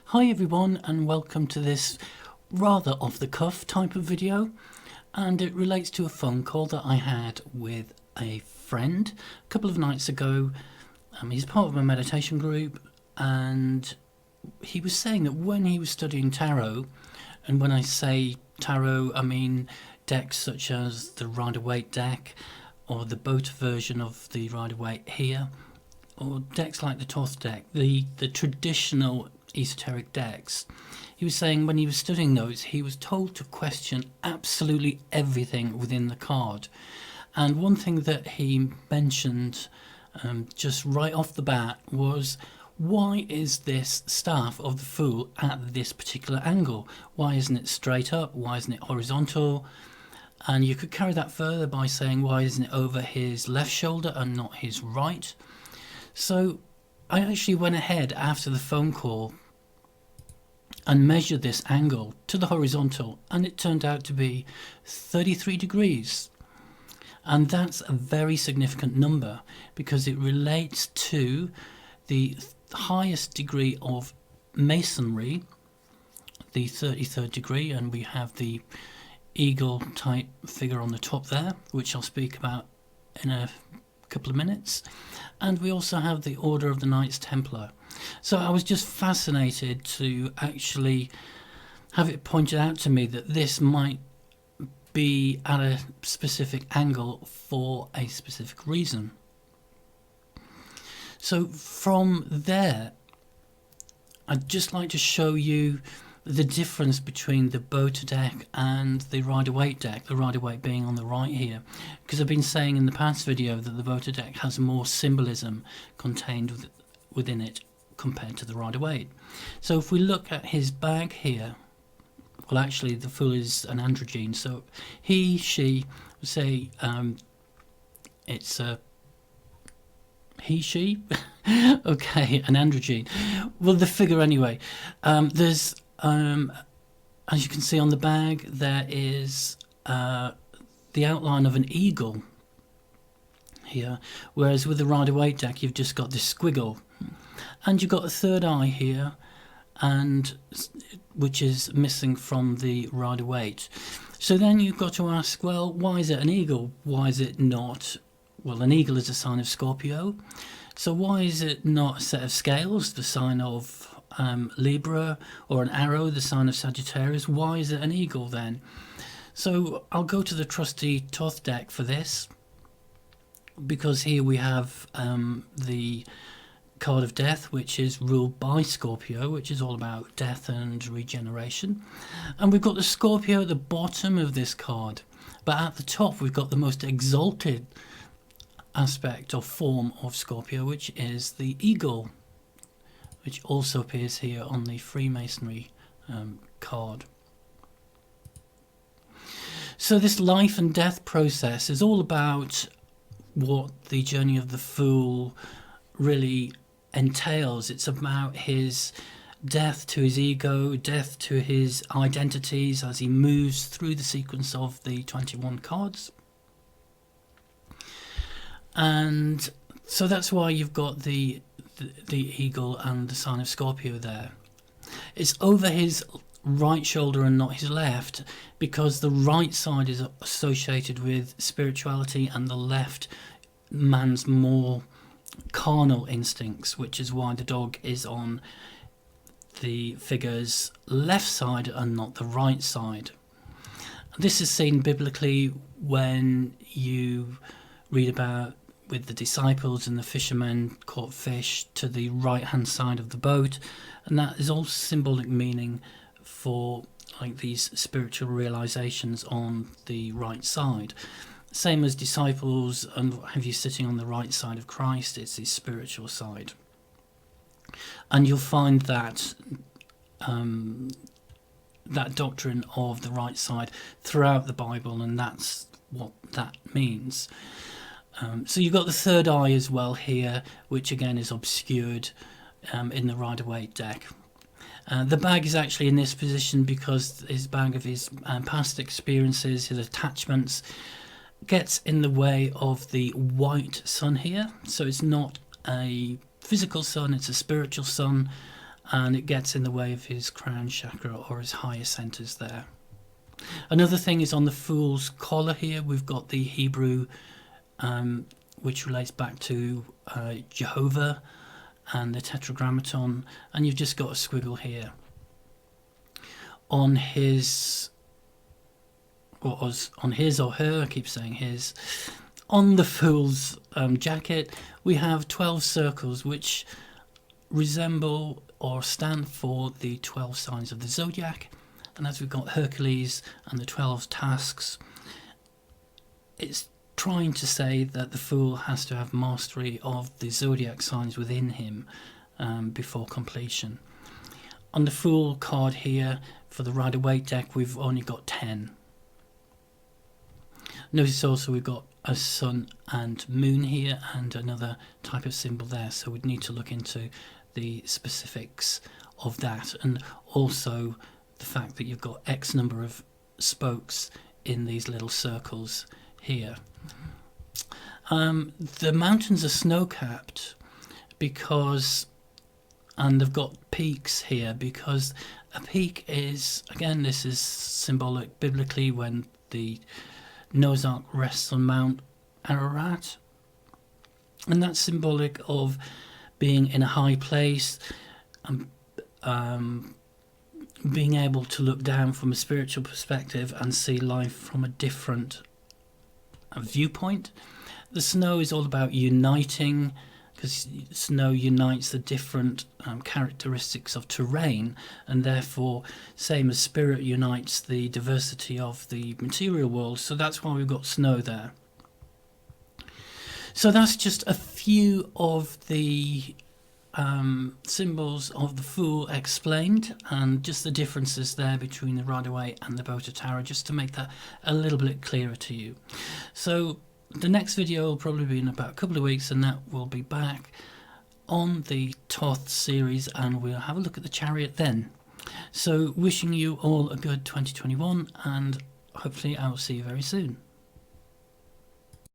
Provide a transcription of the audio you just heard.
Hi everyone, and welcome to this rather off-the-cuff type of video, and it relates to a phone call that I had with a friend a couple of nights ago. He's part of a meditation group, and he was saying that when he was studying tarot, and when I say tarot I mean decks such as the Rider-Waite deck or the B.O.T.A version of the Rider-Waite here, or decks like the Thoth deck, the traditional esoteric decks. He was saying when he was studying those, he was told to question absolutely everything within the card. And one thing that he mentioned just right off the bat was, why is this staff of the Fool at this particular angle? Why isn't it straight up? Why isn't it horizontal? And you could carry that further by saying, why isn't it over his left shoulder and not his right? So I actually went ahead after the phone call and measured this angle to the horizontal, and it turned out to be 33 degrees. And that's a very significant number because it relates to the highest degree of masonry, the 33rd degree, and we have the eagle type figure on the top there, which I'll speak about in a couple of minutes. And we also have the Order of the Knights Templar. So I was just fascinated to actually have it pointed out to me that this might be at a specific angle for a specific reason. So from there, I'd just like to show you the difference between the B.O.T.A deck and the Rider-Waite deck, the Rider-Waite being on the right here, because I've been saying in the past video that the B.O.T.A deck has more symbolism contained within it compared to the Rider-Waite. So if we look at his bag here, well actually the Fool is an androgyne, so he, she, say it's a he, she, okay, an androgyne. Well, the figure anyway, there's as you can see on the bag, there is the outline of an eagle here, whereas with the Rider-Waite deck you've just got this squiggle, and you've got a third eye here, and which is missing from the Rider-Waite. So then you've got to ask, well, why is it an eagle? Why is it not? Well, an eagle is a sign of Scorpio, so why is it not a set of scales, the sign of Libra, or an arrow, the sign of Sagittarius? Why is it an eagle then? So I'll go to the trusty Thoth deck for this, because here we have the card of death, which is ruled by Scorpio, which is all about death and regeneration, and we've got the Scorpio at the bottom of this card, but at the top we've got the most exalted aspect or form of Scorpio, which is the eagle, which also appears here on the Freemasonry card. So this life and death process is all about what the journey of the Fool really entails. It's about his death to his ego, death to his identities as he moves through the sequence of the 21 cards. And so that's why you've got the eagle and the sign of Scorpio there. It's over his right shoulder and not his left, because the right side is associated with spirituality and the left man's more carnal instincts, which is why the dog is on the figure's left side and not the right side. This is seen biblically when you read about with the disciples and the fishermen caught fish to the right hand side of the boat, and that is all symbolic meaning for like these spiritual realizations on the right side. Same as disciples and have you sitting on the right side of Christ, it's the spiritual side. And you'll find that that doctrine of the right side throughout the Bible, and that's what that means. So you've got the third eye as well here, which again is obscured in the Rider-Waite deck. The bag is actually in this position because his bag of his past experiences, his attachments, gets in the way of the white sun here. So it's not a physical sun, it's a spiritual sun, and it gets in the way of his crown chakra or his higher centers there. Another thing is on the Fool's collar here, we've got the Hebrew, which relates back to Jehovah and the Tetragrammaton, and you've just got a squiggle here. On his, or her, I keep saying his, on the Fool's jacket, we have 12 circles which resemble or stand for the 12 signs of the zodiac. And as we've got Hercules and the 12 tasks, it's trying to say that the Fool has to have mastery of the zodiac signs within him before completion. On the Fool card here, for the Rider-Waite deck, we've only got 10. Notice also we've got a sun and moon here and another type of symbol there, so we'd need to look into the specifics of that, and also the fact that you've got X number of spokes in these little circles here. The mountains are snow-capped because, and they've got peaks here, because a peak is, again, this is symbolic biblically when the Noah's Ark rests on Mount Ararat, and that's symbolic of being in a high place and being able to look down from a spiritual perspective and see life from a different viewpoint. The snow is all about uniting, because snow unites the different characteristics of terrain, and therefore, same as spirit unites the diversity of the material world, so that's why we've got snow there. So that's just a few of the symbols of the Fool explained, and just the differences there between the Rider-Waite and the B.O.T.A tarot, just to make that a little bit clearer to you. So the next video will probably be in about a couple of weeks, and that will be back on the Thoth series, and we'll have a look at the Chariot then. So wishing you all a good 2021, and hopefully I will see you very soon.